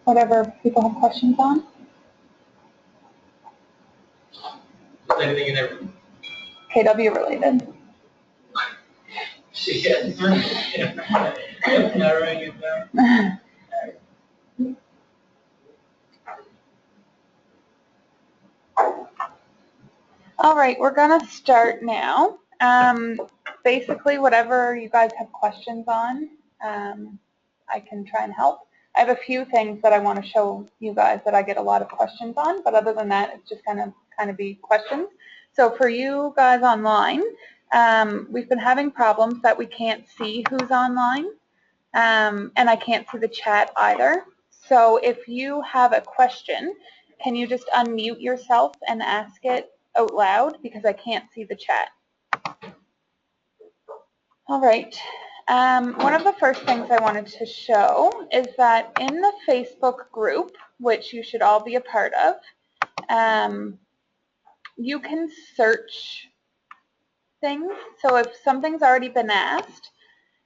Whatever people have questions on. Anything in there? KW related. All right, we're gonna start now. Basically, whatever you guys have questions on, I can try and help. I have a few things that I want to show you guys that I get a lot of questions on, but other than that, it's just kind of be questions. So for you guys online, we've been having problems that we can't see who's online, and I can't see the chat either. So if you have a question, can you just unmute yourself and ask it out loud, because I can't see the chat. All right. One of the first things I wanted to show is that in the Facebook group, which you should all be a part of, you can search things. So if something's already been asked,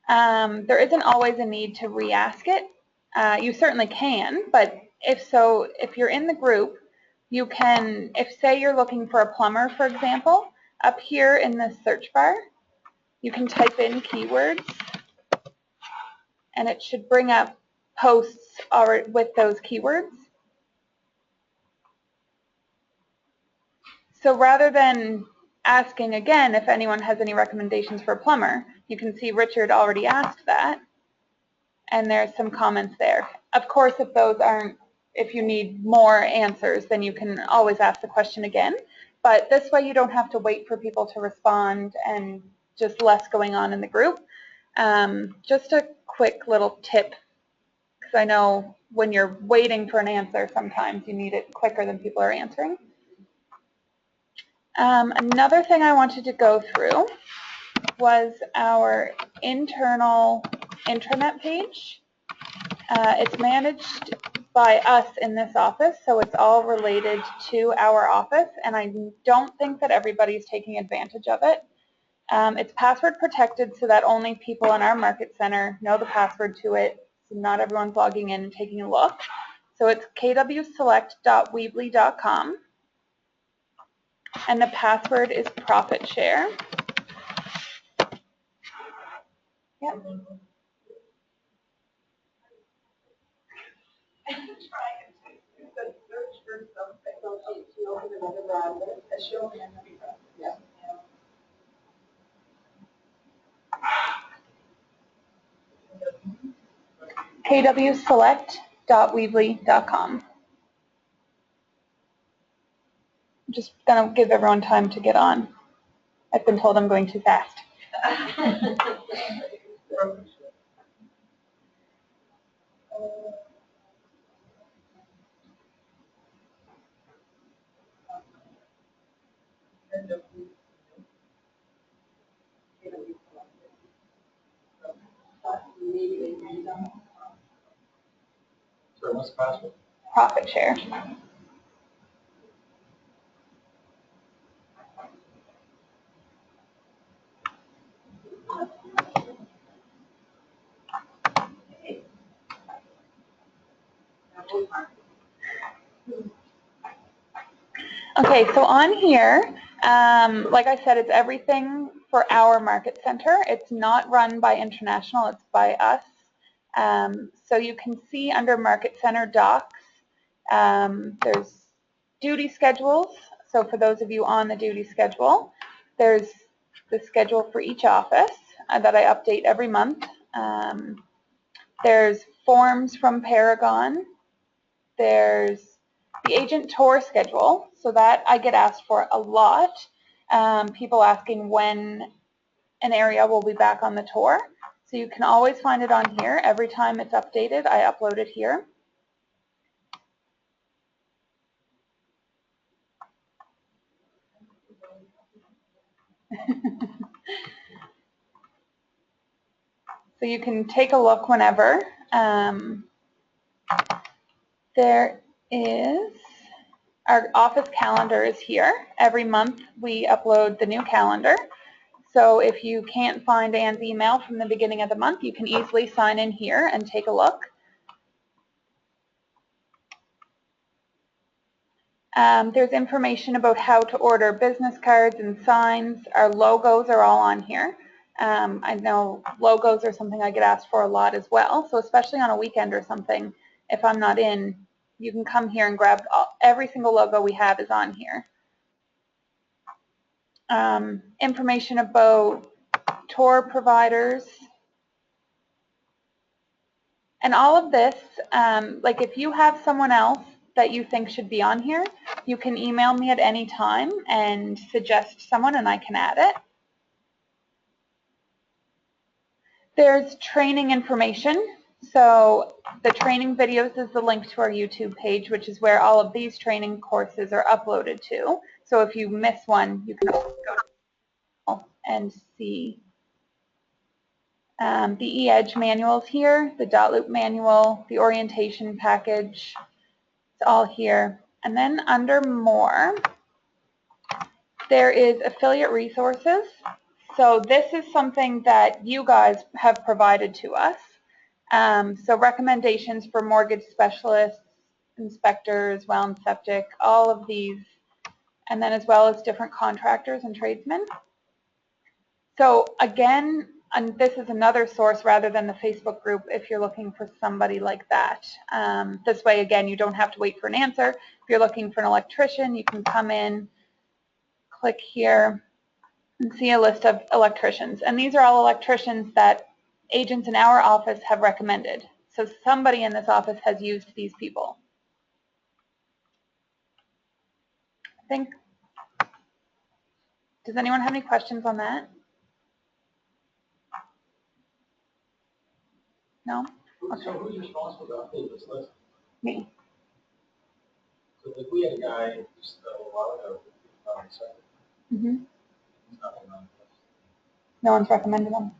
there isn't always a need to re-ask it. You certainly can, but if you're in the group, you can, if say you're looking for a plumber, for example, up here in the search bar, you can type in keywords, and it should bring up posts with those keywords. So rather than asking again if anyone has any recommendations for a plumber, you can see Richard already asked that, and there's some comments there. Of course, if you need more answers, then you can always ask the question again. But this way you don't have to wait for people to respond and just less going on in the group. Just a quick little tip, because I know when you're waiting for an answer, sometimes you need it quicker than people are answering. Another thing I wanted to go through was our internal intranet page. It's managed by us in this office, so it's all related to our office, and I don't think that everybody's taking advantage of it. It's password protected so that only people in our market center know the password to it, so not everyone's logging in and taking a look. So it's kwselect.weebly.com, and the password is profit share. Yep. kwselect.weebly.com. I'm just going to give everyone time to get on. I've been told I'm going too fast. So what's the password? Profit share. Okay, so on here, like I said, it's everything for our market center. It's not run by International, it's by us. So you can see under Market Center Docs, there's duty schedules. So for those of you on the duty schedule, there's the schedule for each office that I update every month. There's forms from Paragon. There's the agent tour schedule, so that I get asked for a lot. People asking when an area will be back on the tour. So you can always find it on here. Every time it's updated, I upload it here. So you can take a look whenever. There is, our office calendar is here. Every month we upload the new calendar. So if you can't find Anne's email from the beginning of the month, you can easily sign in here and take a look. There's information about how to order business cards and signs. Our logos are all on here. I know logos are something I get asked for a lot as well. So especially on a weekend or something, if I'm not in, you can come here and grab every single logo we have is on here. Information about tour providers. And all of this, like if you have someone else that you think should be on here, you can email me at any time and suggest someone and I can add it. There's training information. So the training videos is the link to our YouTube page, which is where all of these training courses are uploaded to. So if you miss one, you can go and see. The e-edge manual is here, the dot loop manual, the orientation package, it's all here. And then under more, there is affiliate resources. So this is something that you guys have provided to us. So recommendations for mortgage specialists, inspectors, well and septic, all of these, and then as well as different contractors and tradesmen. So again, and this is another source rather than the Facebook group if you're looking for somebody like that. This way, again, you don't have to wait for an answer. If you're looking for an electrician, you can come in, click here, and see a list of electricians. And these are all electricians that agents in our office have recommended. So somebody in this office has used these people. I think, does anyone have any questions on that? No? Okay. So who's responsible to update this list? Me. So if we had a guy just a little while ago, Mm-hmm. he's not on the list. No one's recommended them.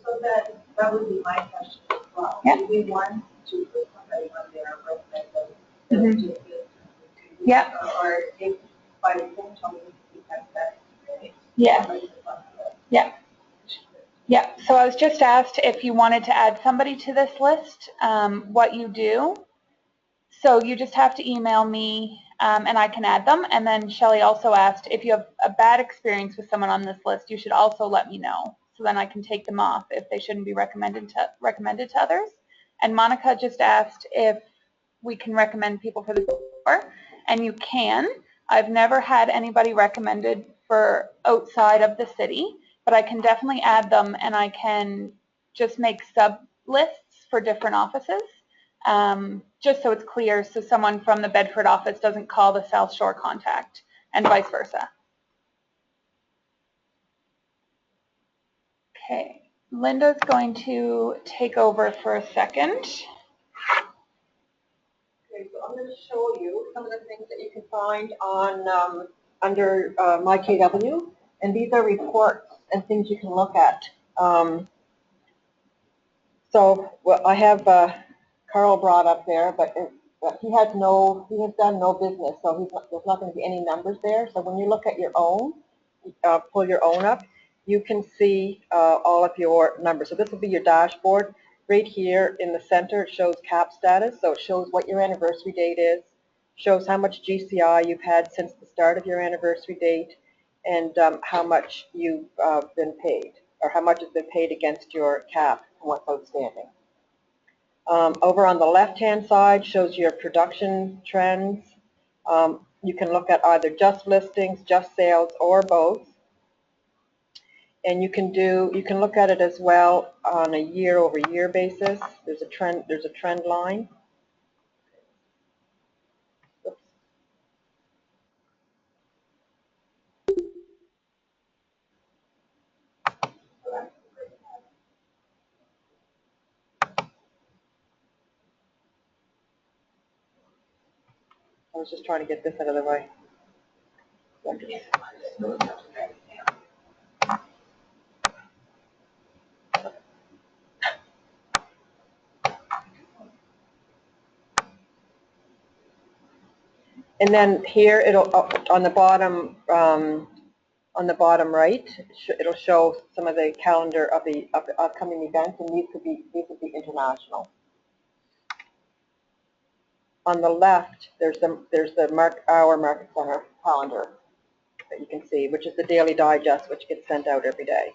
So that would be my question as well. Yeah. Do we want to put somebody on there recommend them? Yeah. Or if by the same token we have that experience. Yeah. Yeah. Yeah. So I was just asked if you wanted to add somebody to this list, what you do. So you just have to email me and I can add them. And then Shelley also asked if you have a bad experience with someone on this list, you should also let me know. So then I can take them off if they shouldn't be recommended to others. And Monica just asked if we can recommend people for the tour. And you can. I've never had anybody recommended for outside of the city, but I can definitely add them and I can just make sub lists for different offices. Just so it's clear, so someone from the Bedford office doesn't call the South Shore contact, and vice versa. Okay, Linda's going to take over for a second. Okay, so I'm going to show you some of the things that you can find on under My KW, and these are reports and things you can look at. So well, I have Carl brought up there, but he has done no business, so there's not going to be any numbers there. So when you look at your own, pull your own up, you can see all of your numbers. So this will be your dashboard. Right here in the center, it shows cap status, so it shows what your anniversary date is, shows how much GCI you've had since the start of your anniversary date, and how much you've been paid, or how much has been paid against your cap and what's outstanding. Over on the left-hand side shows your production trends. You can look at either just listings, just sales, or both. And you can look at it as well on a year-over-year basis. There's a trend line. Oops. I was just trying to get this out of the way. And then here it'll on the bottom right, it'll show some of the calendar of the upcoming events, and these would be international. On the left, there's our Market Center calendar that you can see, which is the daily digest, which gets sent out every day.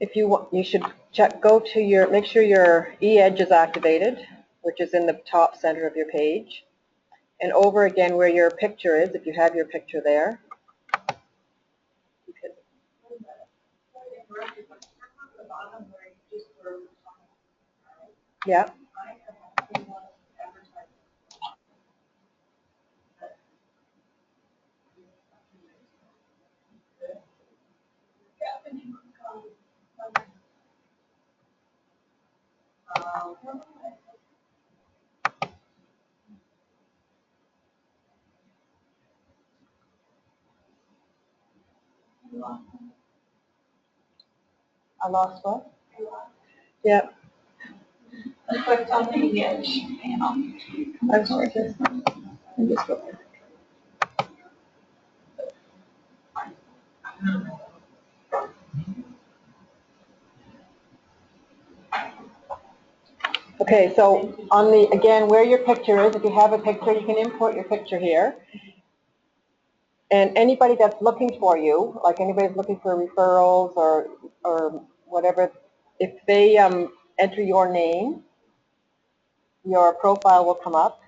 If you want, you should make sure your e-edge is activated, which is in the top center of your page. And over again where your picture is, if you have your picture there. Yeah. I lost what? Yeah. I clicked on the edge panel. I'm sorry. I'm just looking. Okay, so on the, again, where your picture is, if you have a picture, you can import your picture here. And anybody that's looking for you, like anybody's looking for referrals or whatever, if they enter your name, your profile will come up,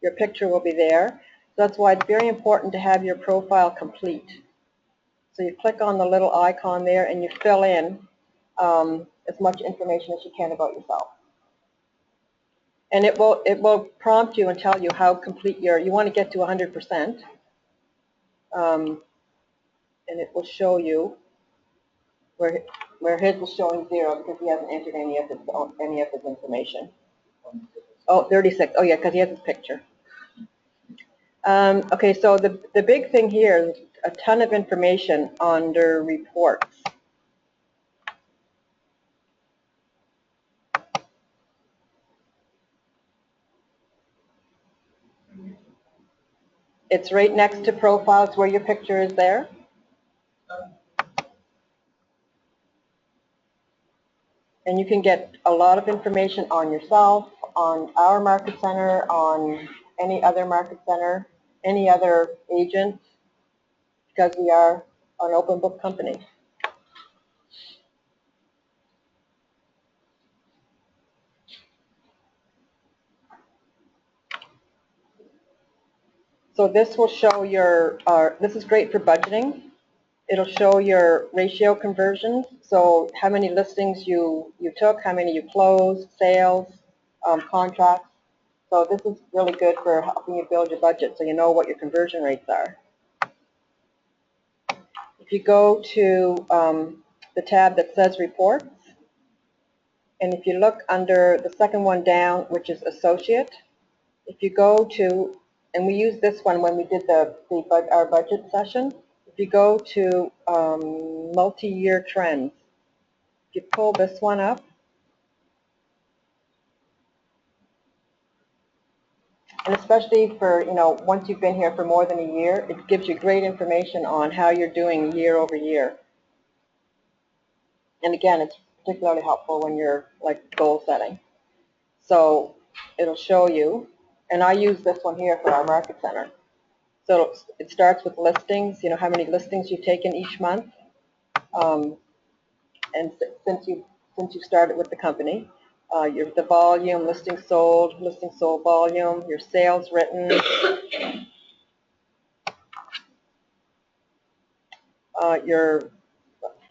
your picture will be there. So that's why it's very important to have your profile complete. So you click on the little icon there and you fill in as much information as you can about yourself. And it will prompt you and tell you how complete you want to get to 100%. And it will show you where his was showing 0 because he hasn't entered any of his information. Oh, 36. Oh yeah, because he has his picture. Okay, so the big thing here is a ton of information under reports. It's right next to profiles where your picture is there. And you can get a lot of information on yourself, on our market center, on any other market center, any other agent, because we are an open book company. So this will show this is great for budgeting. It'll show your ratio conversions, so how many listings you took, how many you closed, sales, contracts. So this is really good for helping you build your budget so you know what your conversion rates are. If you go to the tab that says reports, and if you look under the second one down, which is associate, if you go to, and we used this one when we did our budget session, if you go to multi-year trends, if you pull this one up, and especially for, once you've been here for more than a year, it gives you great information on how you're doing year over year. And again, it's particularly helpful when you're like goal setting. So it'll show you, and I use this one here for our market center. So it starts with listings, how many listings you've taken each month. And since you started with the company, the volume, listings sold volume, your sales written,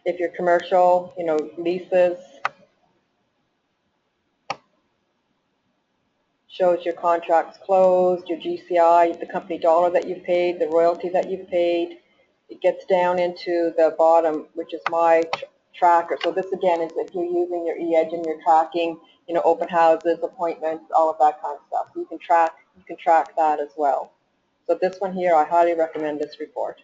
if you're commercial, leases, shows your contracts closed, your GCI, the company dollar that you've paid, the royalty that you've paid. It gets down into the bottom, which is my tracker. So this again is if you're using your e-edge and you're tracking, open houses, appointments, all of that kind of stuff. So you can track that as well. So this one here, I highly recommend this report.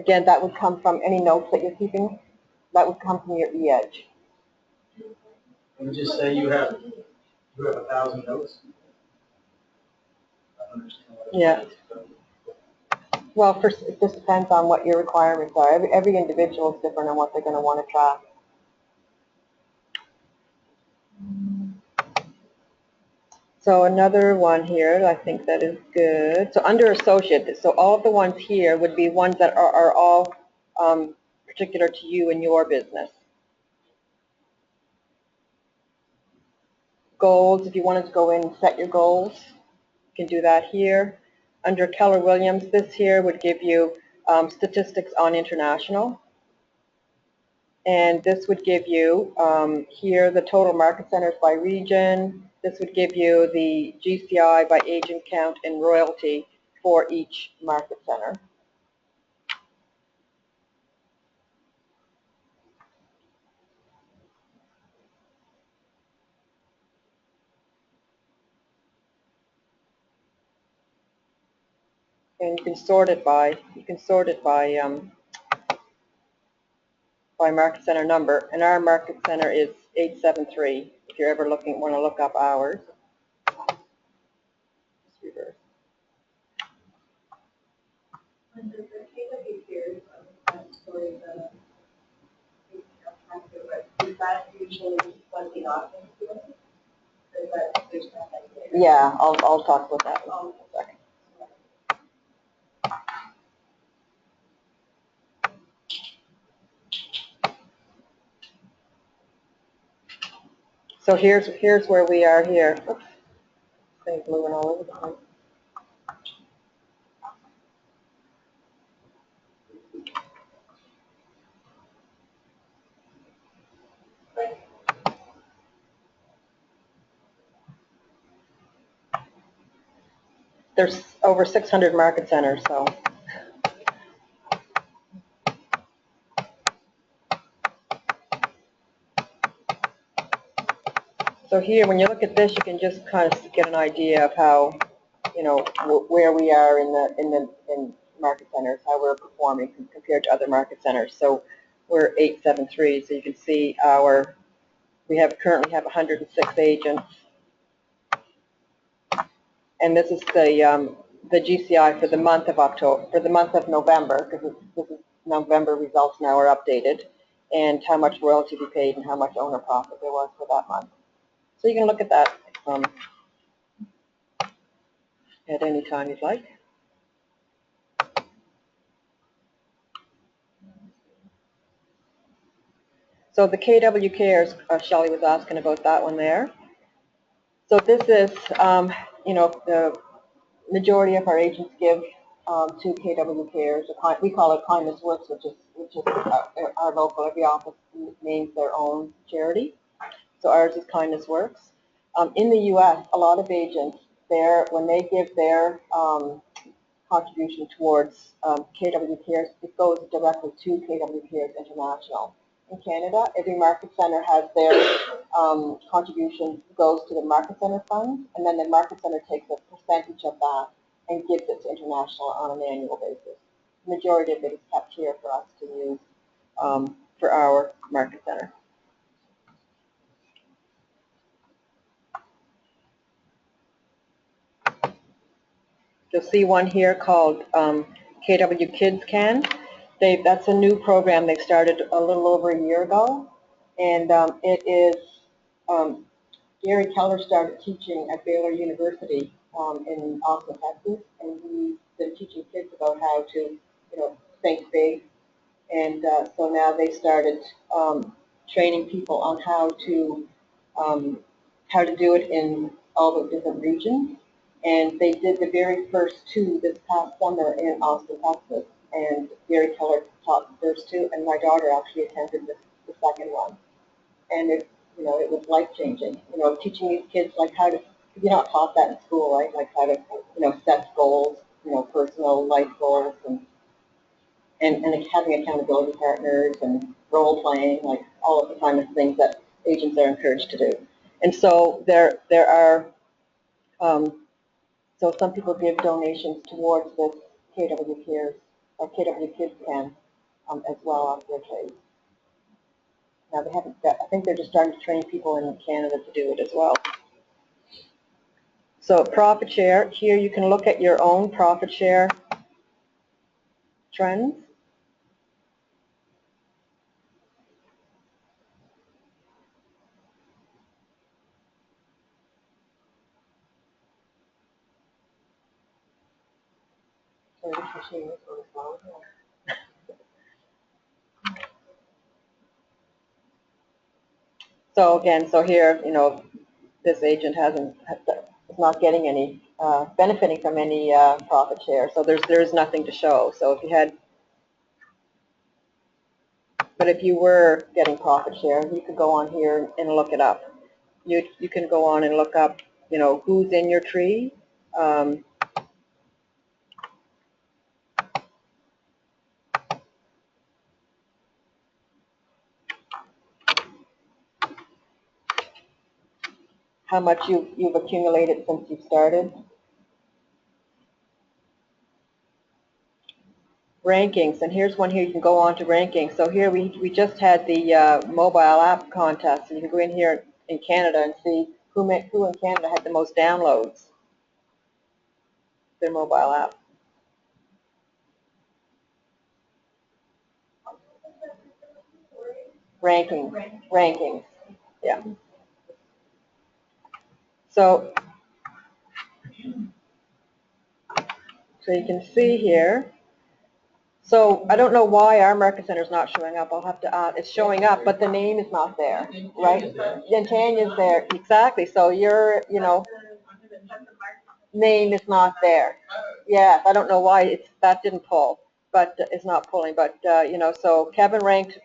Again, that would come from any notes that you're keeping. That would come from your e-edge. And just say you have 1,000 notes. I understand what it Yeah. is. Well, first, it just depends on what your requirements are. Every individual is different on what they're going to want to track. So another one here, I think that is good. So under associate, so all of the ones here would be ones that are all particular to you and your business. Goals, if you wanted to go in and set your goals, you can do that here. Under Keller Williams, this here would give you statistics on international. And this would give you here the total market centers by region. This would give you the GCI by agent count and royalty for each market center. And you can sort it by market center number, and our market center is 873. If you're ever want to look up ours. Just reverse. Under the KW peers, sorry, is that usually what the audience doing? Or is that there's nothing there? Yeah, I'll talk about that in a second. So here's where we are here. Oops. Things moving all over the place. There's over 600 market centers, so. So here, when you look at this, you can just kind of get an idea of how, you know, where we are in market centers, how we're performing compared to other market centers. So we're 873, so you can see we currently have 106 agents. And this is the GCI for the month of November, because this is November results now are updated, and how much royalty we paid and how much owner profit there was for that month. So you can look at that at any time you'd like. So the KW Cares, Shelley was asking about that one there. So this is, you know, the majority of our agents give to KW Cares. We call it Kindness Works, which is our local. Every office names their own charity. So ours is Kindness Works. In the U.S., a lot of agents when they give their contribution towards KW Cares, it goes directly to KW Cares International. In Canada, every market center has their contribution goes to the market center fund, and then the market center takes a percentage of that and gives it to international on an annual basis. The majority of it is kept here for us to use for our market center. You'll see one here called KW Kids Can. That's a new program they started a little over a year ago, and it is Gary Keller started teaching at Baylor University in Austin, Texas, and he's been teaching kids about how to, you know, think big, and so now they started training people on how to do it in all the different regions. And they did the very first two this past summer in Austin, Texas. And Gary Keller taught the first two, and my daughter actually attended the second one. And it was life-changing. You know, teaching these kids like how to, you're not taught that in school, right? Like how to, you know, set goals, you know, personal life goals, and having accountability partners and role playing, like all of the kind of things that agents are encouraged to do. And so there are. So some people give donations towards this KW Cares or KW Kids can as well on their trades. Now they haven't, I think they're just starting to train people in Canada to do it as well. So profit share, here you can look at your own profit share trends. Sorry, this machine is really slow. So again, so here, you know, this agent is not getting any, benefiting from any profit share. So there's nothing to show. So if you had, but if you were getting profit share, you could go on here and look it up. You can go on and look up, you know, who's in your tree. How much you've accumulated since you've started. Rankings, and here's one here, you can go on to rankings. So here we just had the mobile app contest, and you can go in here in Canada and see who in Canada had the most downloads, their mobile app. Rankings, yeah. So you can see here. So I don't know why our market center is not showing up. I'll have to, it's showing up, but the name is not there, right? And Tanya's there, exactly. So your, you know, name is not there. Yes, I don't know why that didn't pull, but it's not pulling. But you know, so Kevin ranked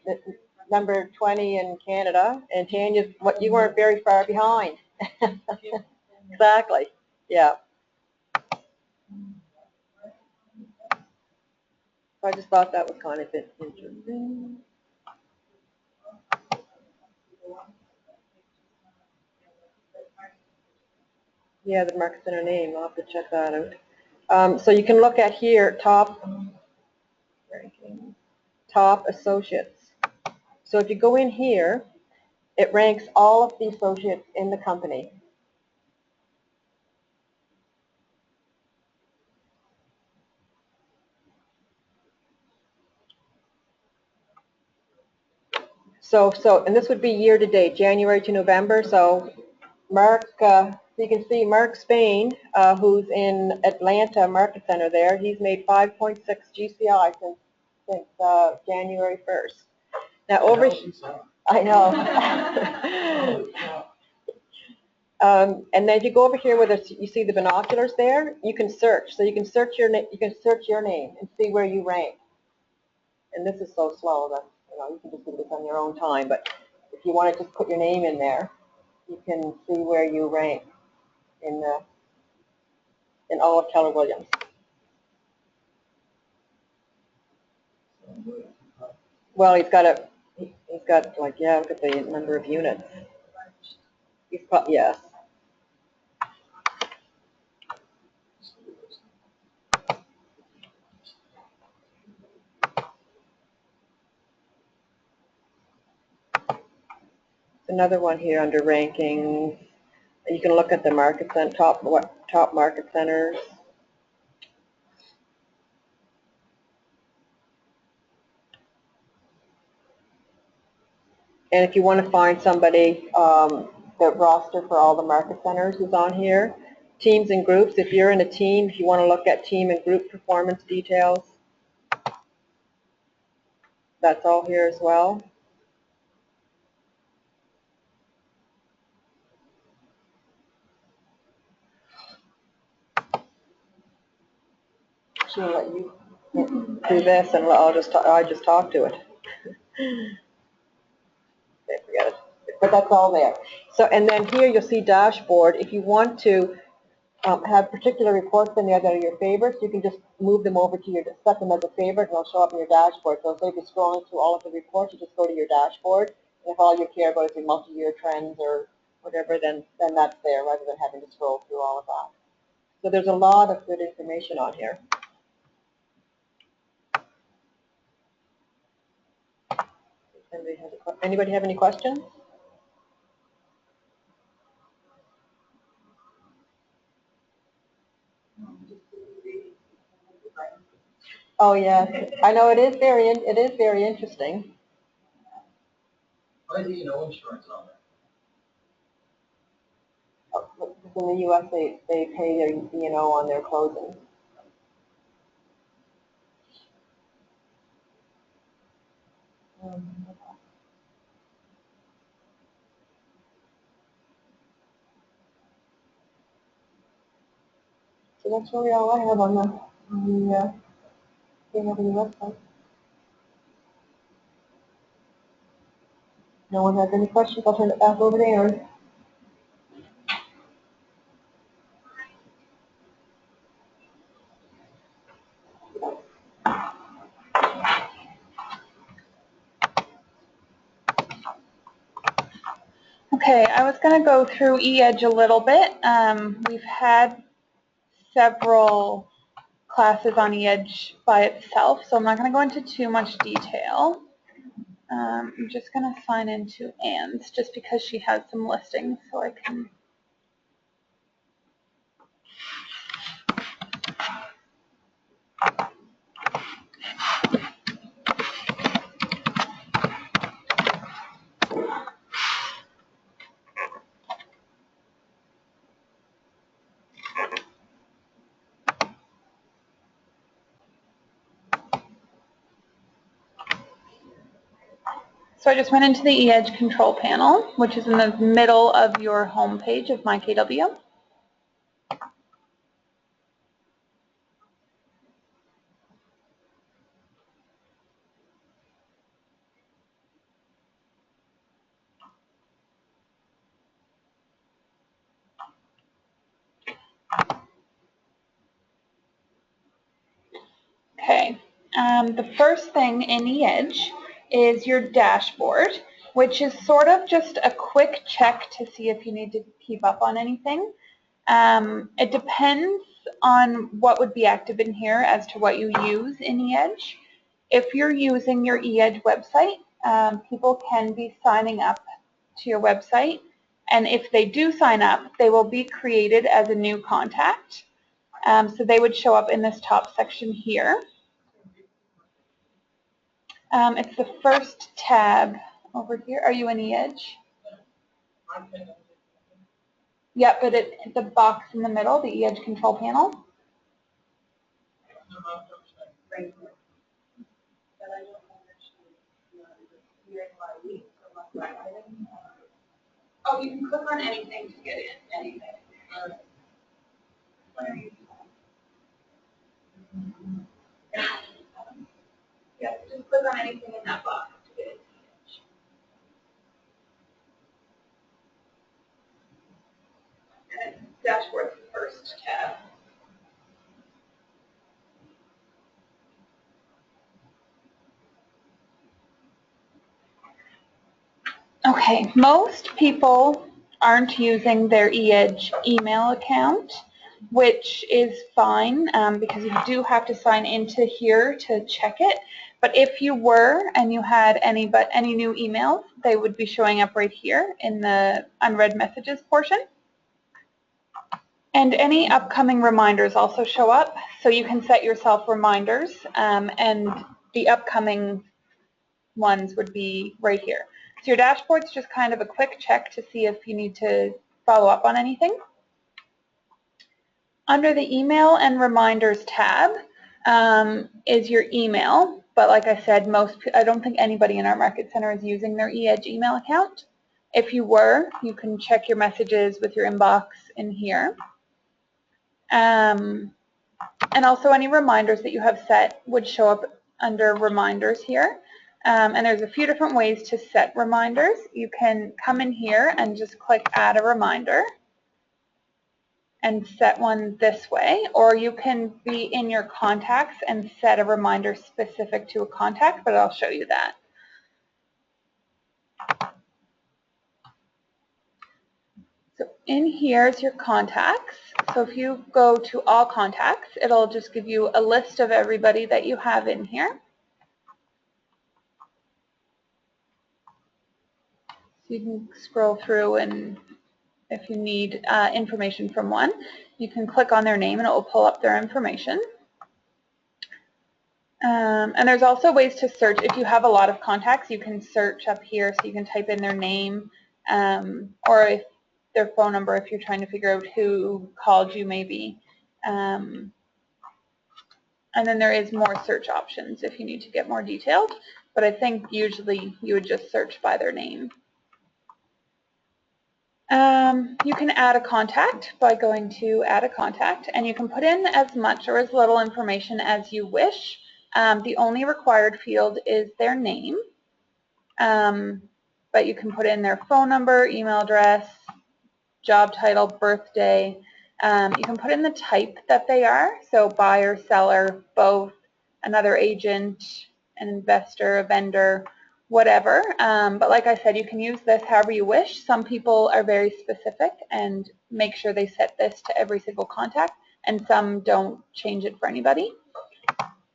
number 20 in Canada, and Tanya, you weren't very far behind. Exactly. Yeah. I just thought that was kind of interesting. Yeah, the market center name. I'll have to check that out. So you can look at here, top associates. So if you go in here, it ranks all of the associates in the company. So, and this would be year to date, January to November. So Mark, you can see Mark Spain, who's in Atlanta Market Center there, he's made 5.6 GCI since January 1st. Now over, I know. And then if you go over here where you see the binoculars there, you can search. So you can search your name and see where you rank. And this is so slow that you can just do this on your own time. But if you want to just put your name in there, you can see where you rank in all of Keller Williams. Well, he's got like, yeah, look at the number of units. Yes. Another one here under rankings. You can look at the market center, top market centers. And if you want to find somebody, the roster for all the market centers is on here. Teams and groups, if you're in a team, if you want to look at team and group performance details, that's all here as well. She'll let you do this, and I just talk to it. Okay, forget it. But that's all there. So, and then here you'll see dashboard. If you want to have particular reports in there that are your favorites, you can just move them over to set them as a favorite, and they'll show up in your dashboard. So instead of you scrolling through all of the reports, you just go to your dashboard, and if all you care about is your multi-year trends or whatever, then that's there, rather than having to scroll through all of that. So there's a lot of good information on here. Anybody have any questions? Oh yes, I know it is very interesting. Why is no insurance on that? In the U.S., they pay their E&O on their closing. So that's really all I have on the DMW website. No one has any questions? I'll turn it back over to Aaron. Okay, I was going to go through eEdge a little bit. We've had several classes on eEdge by itself, so I'm not going to go into too much detail. I'm just going to sign into Anne's just because she has some listings, so I can. So I just went into the eEdge control panel, which is in the middle of your home page of MyKW. Okay, the first thing in eEdge is your dashboard, which is sort of just a quick check to see if you need to keep up on anything. It depends on what would be active in here as to what you use in eEdge. If you're using your eEdge website, people can be signing up to your website, and if they do sign up, they will be created as a new contact. So they would show up in this top section here. It's the first tab over here. Are you in eEdge? Yep, but the box in the middle, the eEdge control panel. Oh, you can click on anything to get in, anything. Yeah, just click on anything in that box to get in. And dashboard's the first tab. Okay, most people aren't using their eEdge email account, which is fine because you do have to sign into here to check it. But if you were and you had any new emails, they would be showing up right here in the unread messages portion. And any upcoming reminders also show up, so you can set yourself reminders, and the upcoming ones would be right here. So your dashboard's just kind of a quick check to see if you need to follow up on anything. Under the email and reminders tab is your email, but like I said, I don't think anybody in our market center is using their eEdge email account. If you were, you can check your messages with your inbox in here. And also any reminders that you have set would show up under reminders here. And there's a few different ways to set reminders. You can come in here and just click add a reminder and set one this way, or you can be in your contacts and set a reminder specific to a contact, but I'll show you that. So in here is your contacts. So if you go to all contacts, it'll just give you a list of everybody that you have in here. So you can scroll through, and if you need information from one, you can click on their name and it will pull up their information. And there's also ways to search. If you have a lot of contacts, you can search up here, so you can type in their name or if their phone number if you're trying to figure out who called you maybe. And then there is more search options if you need to get more detailed, but I think usually you would just search by their name. You can add a contact by going to add a contact, and you can put in as much or as little information as you wish. The only required field is their name, but you can put in their phone number, email address, job title, birthday. You can put in the type that they are, so buyer, seller, both, another agent, an investor, a vendor, whatever. But like I said, you can use this however you wish. Some people are very specific and make sure they set this to every single contact, and some don't change it for anybody.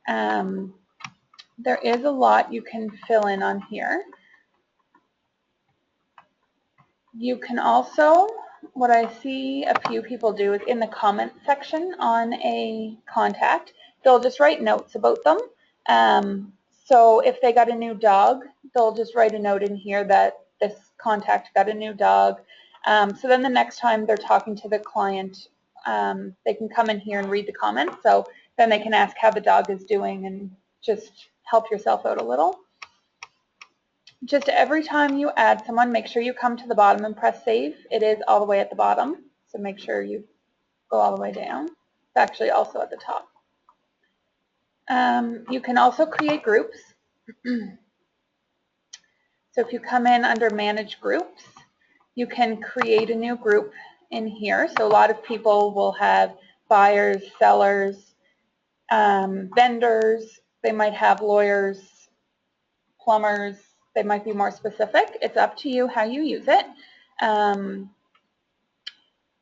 There is a lot you can fill in on here. You can also, what I see a few people do is in the comment section on a contact, they'll just write notes about them. So if they got a new dog, they'll just write a note in here that this contact got a new dog. So then the next time they're talking to the client, they can come in here and read the comments. So then they can ask how the dog is doing and just help yourself out a little. Just every time you add someone, make sure you come to the bottom and press save. It is all the way at the bottom, so make sure you go all the way down. It's actually also at the top. You can also create groups. So if you come in under manage groups, you can create a new group in here. So a lot of people will have buyers, sellers, vendors, they might have lawyers, plumbers, they might be more specific. It's up to you how you use it.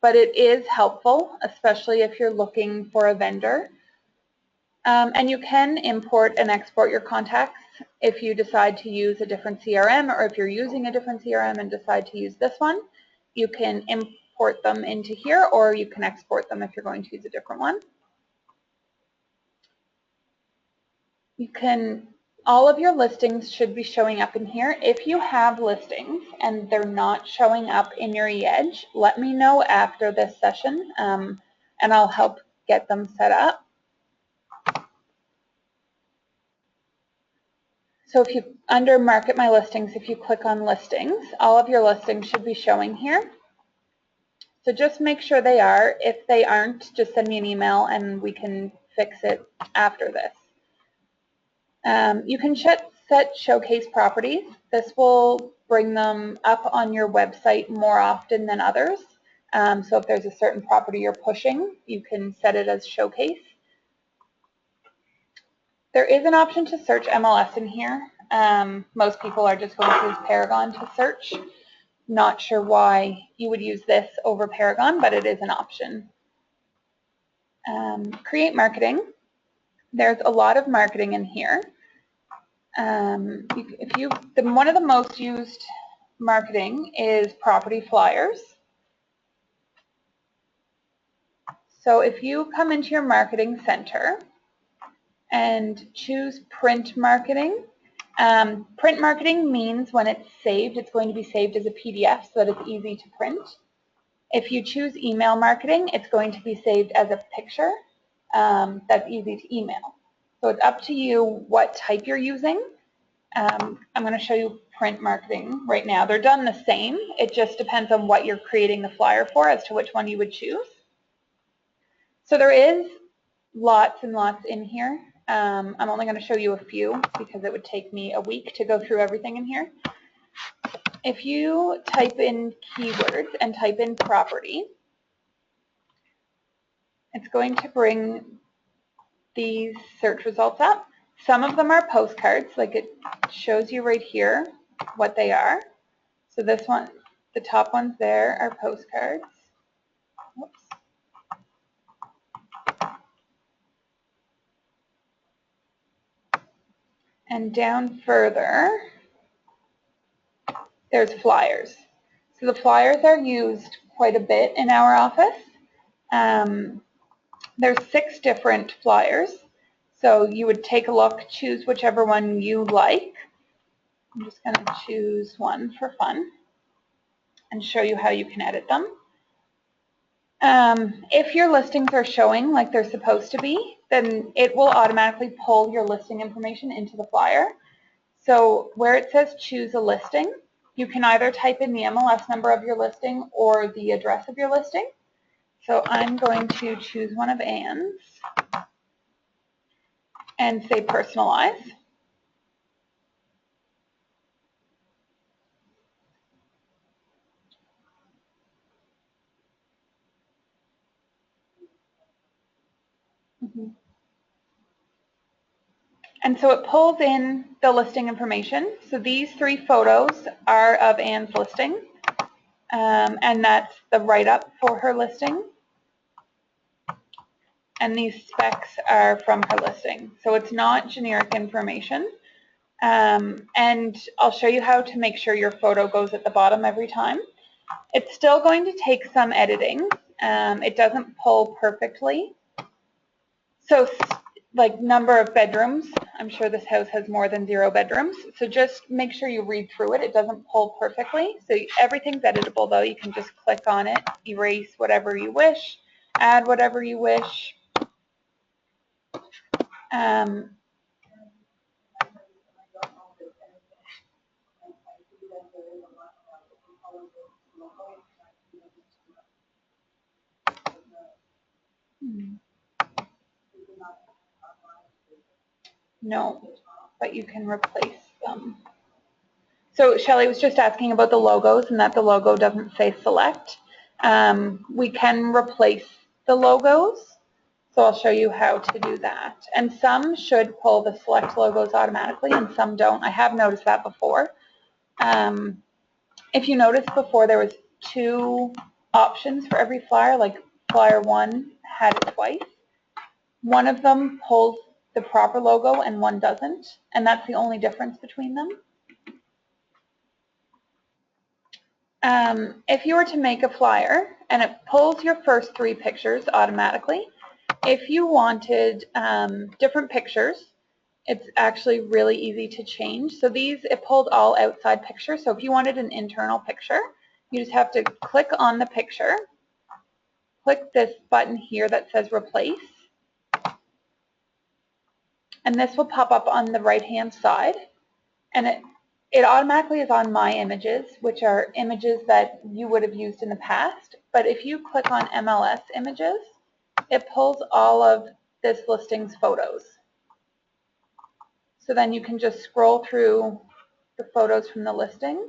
But it is helpful, especially if you're looking for a vendor. And you can import and export your contacts if you decide to use a different CRM, or if you're using a different CRM and decide to use this one, you can import them into here, or you can export them if you're going to use a different one. You can, all of your listings should be showing up in here. If you have listings and they're not showing up in your e-Edge, let me know after this session, and I'll help get them set up. So if you, under Market My Listings, if you click on Listings, all of your listings should be showing here. So just make sure they are. If they aren't, just send me an email and we can fix it after this. You can set showcase properties. This will bring them up on your website more often than others. So if there's a certain property you're pushing, you can set it as showcase. There is an option to search MLS in here. Most people are just going to use Paragon to search. Not sure why you would use this over Paragon, but it is an option. Create marketing. There's a lot of marketing in here. One of the most used marketing is property flyers. So if you come into your marketing center and choose print marketing, print marketing means when it's saved, it's going to be saved as a PDF so that it's easy to print. If you choose email marketing, it's going to be saved as a picture that's easy to email. So it's up to you what type you're using. I'm going to show you print marketing right now. They're done the same. It just depends on what you're creating the flyer for as to which one you would choose. So there is lots and lots in here. I'm only going to show you a few because it would take me a week to go through everything in here. If you type in keywords and type in property, it's going to bring these search results up. Some of them are postcards, like it shows you right here what they are. So this one, the top ones there are postcards. Whoops. And down further, there's flyers. So the flyers are used quite a bit in our office. There's 6 different flyers. So you would take a look, choose whichever one you like. I'm just going to choose one for fun and show you how you can edit them. If your listings are showing like they're supposed to be, then it will automatically pull your listing information into the flyer. So where it says choose a listing, you can either type in the MLS number of your listing or the address of your listing. So I'm going to choose one of Anne's and say personalize. And so it pulls in the listing information. So these 3 photos are of Anne's listing, and that's the write-up for her listing. And these specs are from her listing. So it's not generic information. And I'll show you how to make sure your photo goes at the bottom every time. It's still going to take some editing. It doesn't pull perfectly. So like number of bedrooms, I'm sure this house has more than 0 bedrooms. So just make sure you read through it. It doesn't pull perfectly. So everything's editable though. You can just click on it, erase whatever you wish, add whatever you wish. No, but you can replace them. So Shelley was just asking about the logos and that the logo doesn't say select. We can replace the logos. So I'll show you how to do that. And some should pull the select logos automatically and some don't. I have noticed that before. If you noticed before, there was 2 options for every flyer, like flyer 1 had it twice. One of them pulls the proper logo and one doesn't, and that's the only difference between them. If you were to make a flyer and it pulls your first 3 pictures automatically, if you wanted different pictures, it's actually really easy to change. So these, it pulled all outside pictures. So if you wanted an internal picture, you just have to click on the picture, click this button here that says replace, and this will pop up on the right-hand side, and it automatically is on my images, which are images that you would have used in the past. But if you click on MLS images, it pulls all of this listing's photos. So then you can just scroll through the photos from the listing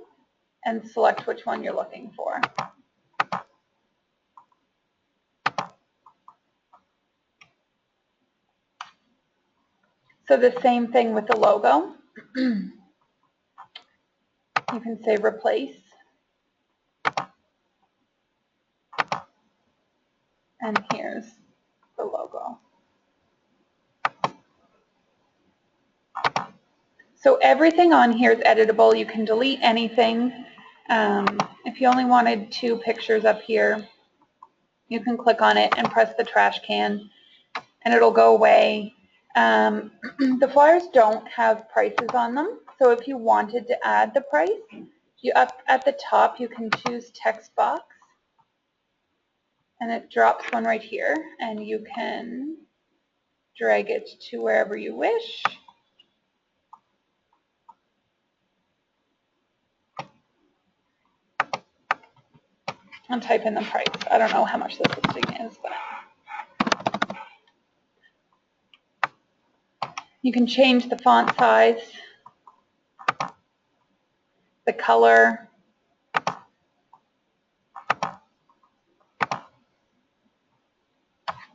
and select which one you're looking for. So the same thing with the logo. You can say replace, and here's the logo. So everything on here is editable. You can delete anything. If you only wanted 2 pictures up here, you can click on it and press the trash can and it'll go away. The flyers don't have prices on them, so if you wanted to add the price, up at the top you can choose text box, and it drops one right here, and you can drag it to wherever you wish. And type in the price. I don't know how much this listing is, but you can change the font size, the color.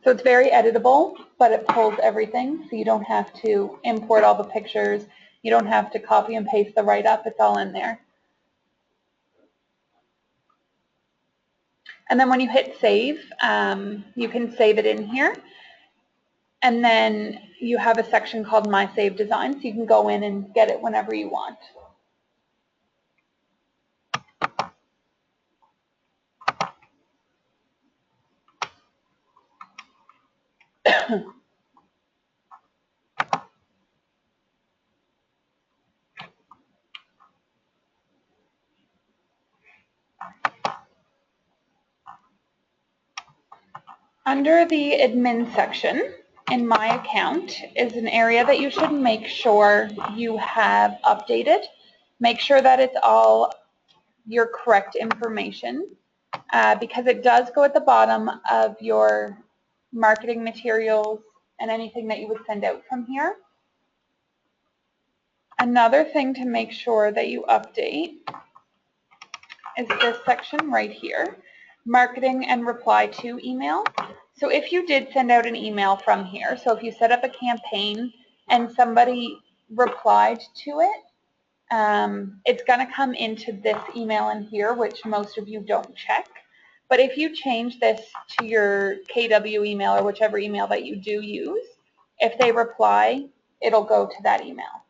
So it's very editable, but it pulls everything, so you don't have to import all the pictures. You don't have to copy and paste the write-up. It's all in there. And then when you hit save, you can save it in here. And then you have a section called My Save Design, so you can go in and get it whenever you want. Under the admin section in My Account is an area that you should make sure you have updated. Make sure that it's all your correct information because it does go at the bottom of your marketing materials and anything that you would send out from here. Another thing to make sure that you update is this section right here, marketing and reply to email. So if you did send out an email from here, so if you set up a campaign and somebody replied to it, it's going to come into this email in here, which most of you don't check. But if you change this to your KW email or whichever email that you do use, if they reply, it'll go to that email.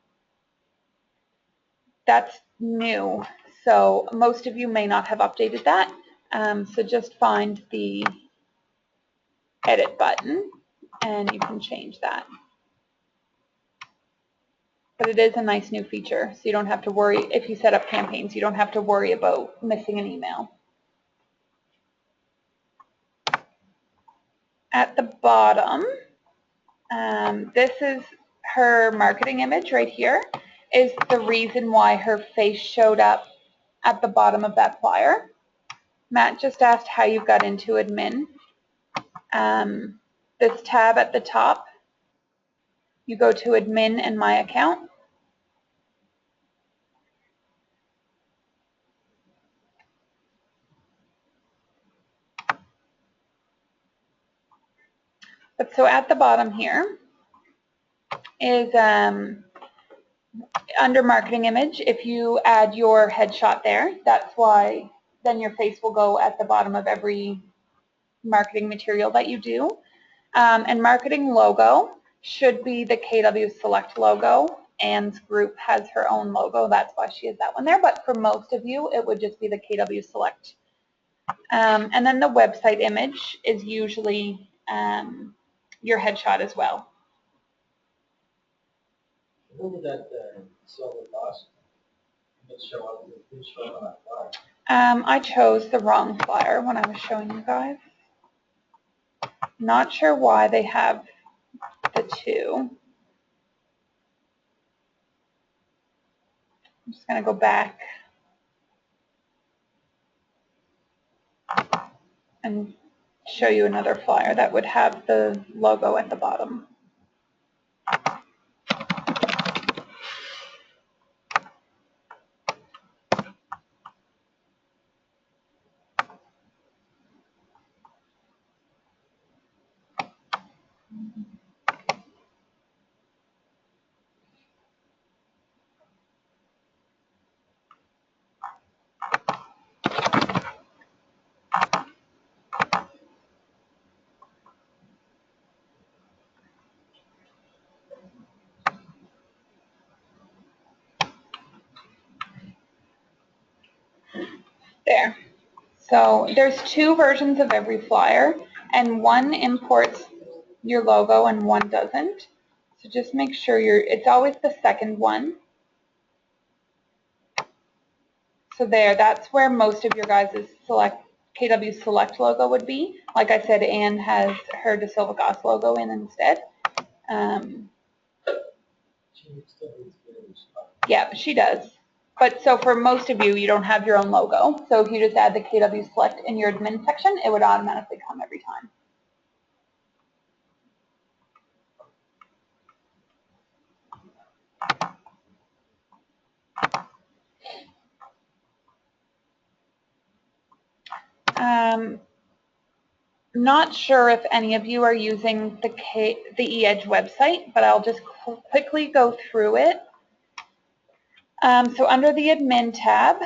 That's new, so most of you may not have updated that. So just find the edit button and you can change that. But it is a nice new feature, so you don't have to worry, if you set up campaigns, you don't have to worry about missing an email. At the bottom, this is her marketing image right here, is the reason why her face showed up at the bottom of that flyer. Matt just asked how you got into admin. This tab at the top, you go to admin and My Account. But so at the bottom here is under marketing image, if you add your headshot there, that's why then your face will go at the bottom of every marketing material that you do. And marketing logo should be the KW Select logo. Anne's group has her own logo, that's why she has that one there, but for most of you it would just be the KW Select. And then the website image is usually your headshot as well. Remember that silver box? It show up. It didn't show up on that flyer. I chose the wrong flyer when I was showing you guys. Not sure why they have the two. I'm just going to go back and show you another flyer that would have the logo at the bottom. There. So there's two versions of every flyer, and one imports your logo and one doesn't. So just make sure it's always the second one. So there, that's where most of your guys' KW Select logo would be. Like I said, Anne has her De Silva Goss logo in instead. Yeah, she does. But so for most of you, you don't have your own logo. So if you just add the KW Select in your admin section, it would automatically come every time. Not sure if any of you are using the eEdge website, but I'll just quickly go through it. So under the admin tab,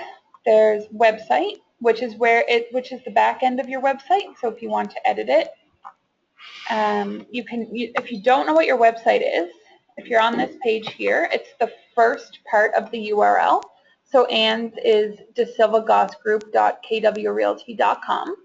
there's website, which is the back end of your website. So if you want to edit it, if you don't know what your website is, if you're on this page here, it's the first part of the URL. So Anne's is desilvagossgroup.kwrealty.com.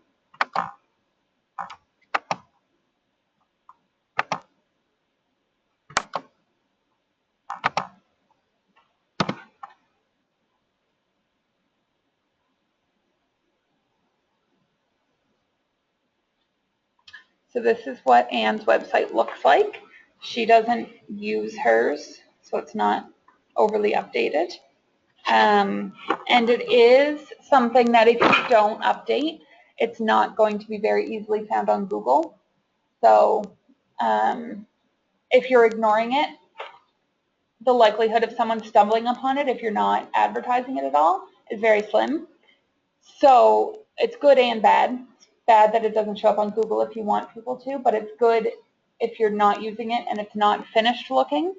So this is what Anne's website looks like. She doesn't use hers, so it's not overly updated. And it is something that if you don't update, it's not going to be very easily found on Google. So if you're ignoring it, the likelihood of someone stumbling upon it if you're not advertising it at all is very slim. So it's good and bad. It's bad that it doesn't show up on Google if you want people to, but it's good if you're not using it and it's not finished looking,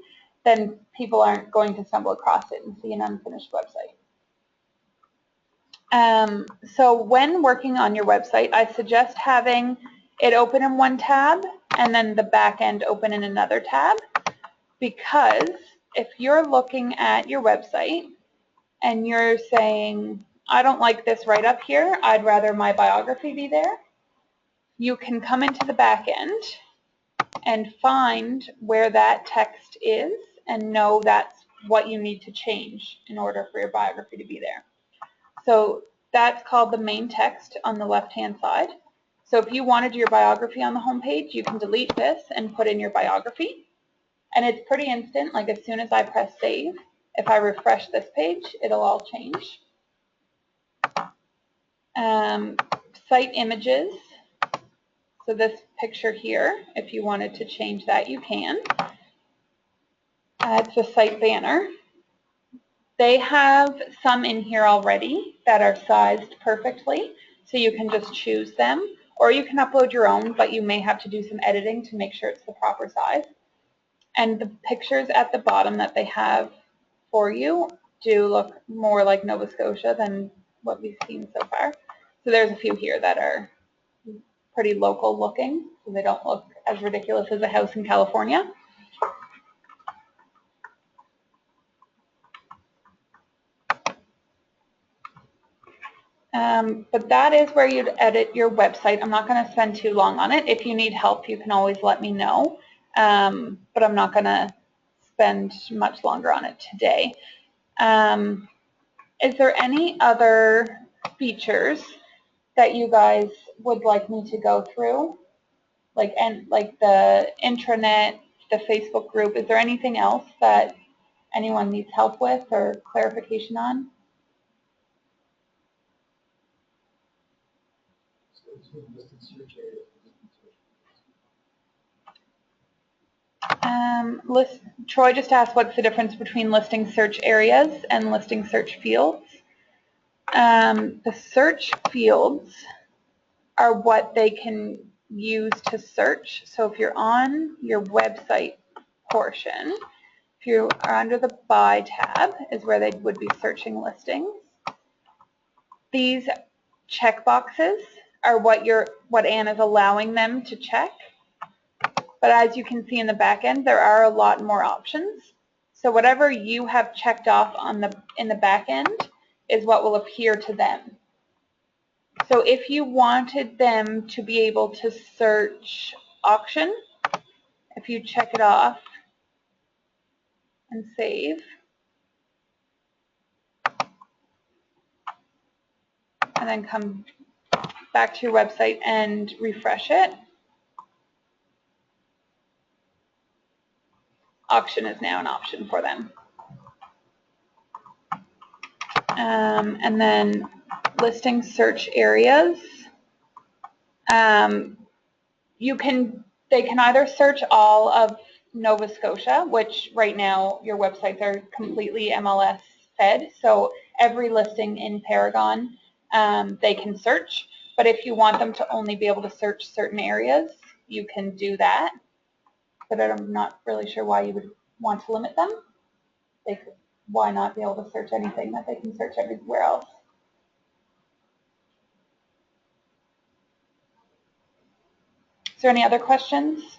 then people aren't going to stumble across it and see an unfinished website. So when working on your website, I suggest having it open in one tab and then the back end open in another tab, because if you're looking at your website and you're saying, I don't like this right up here, I'd rather my biography be there, you can come into the back end and find where that text is and know that's what you need to change in order for your biography to be there. So that's called the main text on the left-hand side. So if you wanted your biography on the home page, you can delete this and put in your biography. And it's pretty instant, like as soon as I press save, if I refresh this page, it'll all change. Site images. So this picture here, if you wanted to change that, you can. It's a site banner. They have some in here already that are sized perfectly, so you can just choose them, or you can upload your own, but you may have to do some editing to make sure it's the proper size. And the pictures at the bottom that they have for you do look more like Nova Scotia than what we've seen so far. So there's a few here that are pretty local looking, so they don't look as ridiculous as a house in California. But that is where you'd edit your website. I'm not going to spend too long on it. If you need help, you can always let me know, but I'm not going to spend much longer on it today. Is there any other features that you guys would like me to go through, like the intranet, the Facebook group? Is there anything else that anyone needs help with or clarification on? Troy just asked what's the difference between listing search areas and listing search fields. The search fields are what they can use to search. So if you're on your website portion, if you are under the Buy tab is where they would be searching listings. These checkboxes are what Anne is allowing them to check. But as you can see in the back end, there are a lot more options. So whatever you have checked off in the back end is what will appear to them. So if you wanted them to be able to search auction, if you check it off and save, and then come back to your website and refresh it, auction is now an option for them. And then listing search areas. They can either search all of Nova Scotia, which right now your websites are completely MLS fed, so every listing in Paragon they can search. But if you want them to only be able to search certain areas, you can do that. But I'm not really sure why you would want to limit them. Why not be able to search anything that they can search everywhere else? Is there any other questions?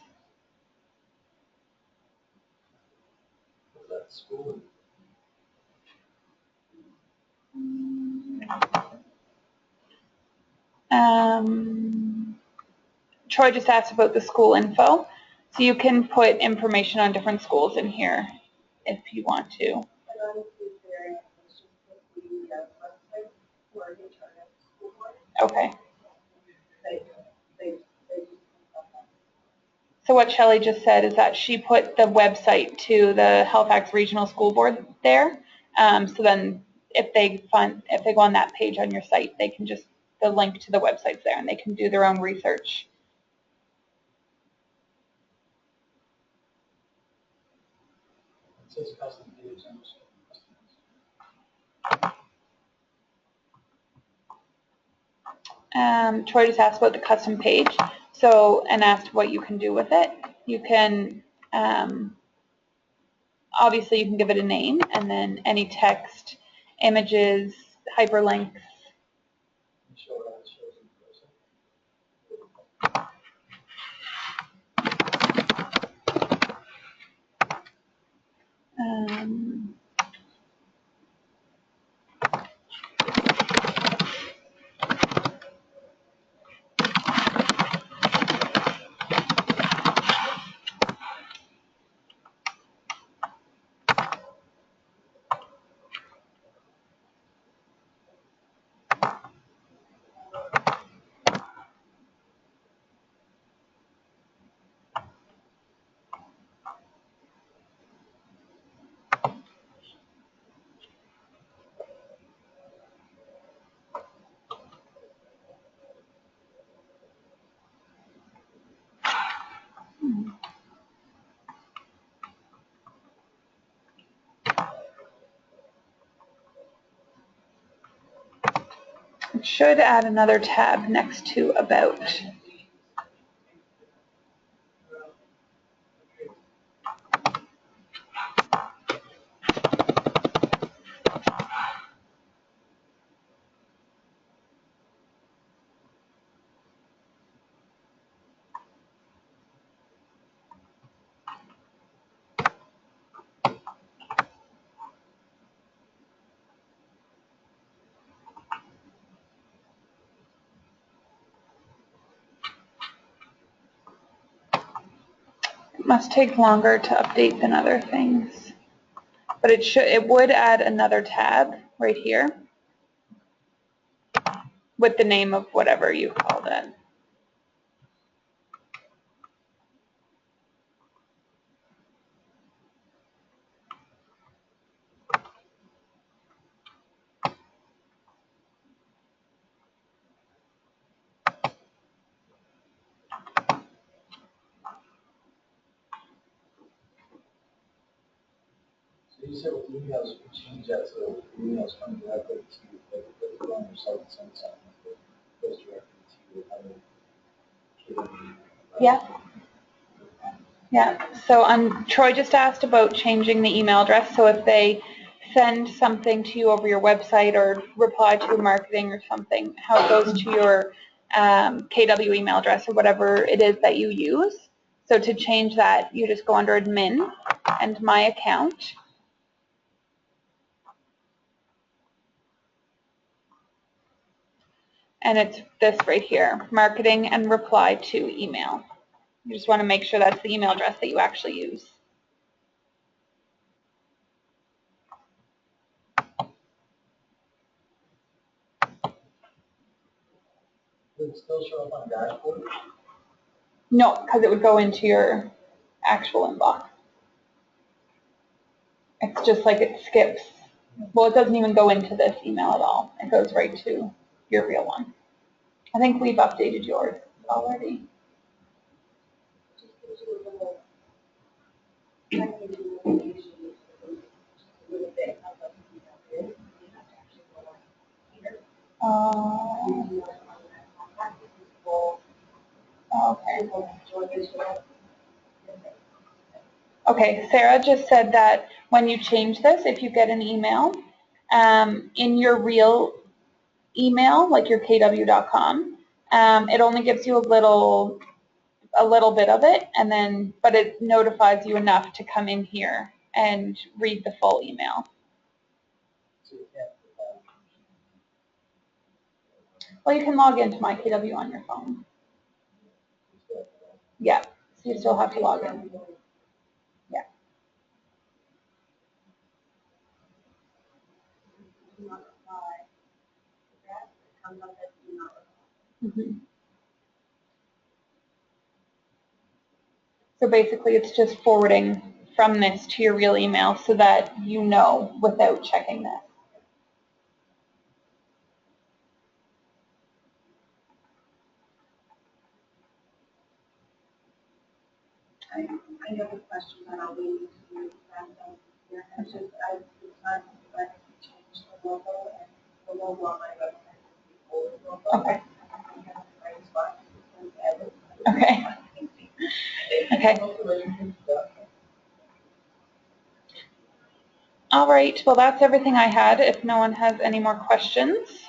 Was that school? Troy just asked about the school info. So you can put information on different schools in here if you want to. Okay. what Shelley just said is that she put the website to the Halifax Regional School Board there. So then if they go on that page on your site, they can just, the link to the website's there and they can do their own research. It says custom page, I'm just Troy just asked about the custom page, so, and asked what you can do with it. You can, obviously you can give it a name, and then any text, images, hyperlinks. show how it shows in person. It should add another tab next to About. It must take longer to update than other things. But it would add another tab right here with the name of whatever you called it. So you said with emails, you can change that so emails come directly to you, like if you go on your site and send something, it goes directly to your other kid. Yeah. Yeah, so Troy just asked about changing the email address. So if they send something to you over your website or reply to marketing or something, how it goes to your KW email address or whatever it is that you use. So to change that, you just go under admin and my account. And it's this right here, marketing and reply to email. You just want to make sure that's the email address that you actually use. Would it still show up on a dashboard? No, because it would go into your actual inbox. It's just like it skips. Well, it doesn't even go into this email at all. It goes right to your real one. I think we've updated yours already. Just gives you a little, kind of gives you a little bit of what you have to actually go on here. You want to contact people. Okay. Okay, Sarah just said that when you change this, if you get an email, in your real email, like your kw.com, it only gives you a little bit of it, and then, but it notifies you enough to come in here and read the full email. So you can't put that. Well, you can log into my KW on your phone. Yeah, so you still have to log in. Yeah. Mm-hmm. So basically it's just forwarding from this to your real email so that you know without checking this. I have a question that I'll leave to that. It's just, I've decided that I change the logo and the logo on my website is the old logo. Okay. I have the right spot. Edit. Okay. Okay. All right. Well, that's everything I had. If no one has any more questions.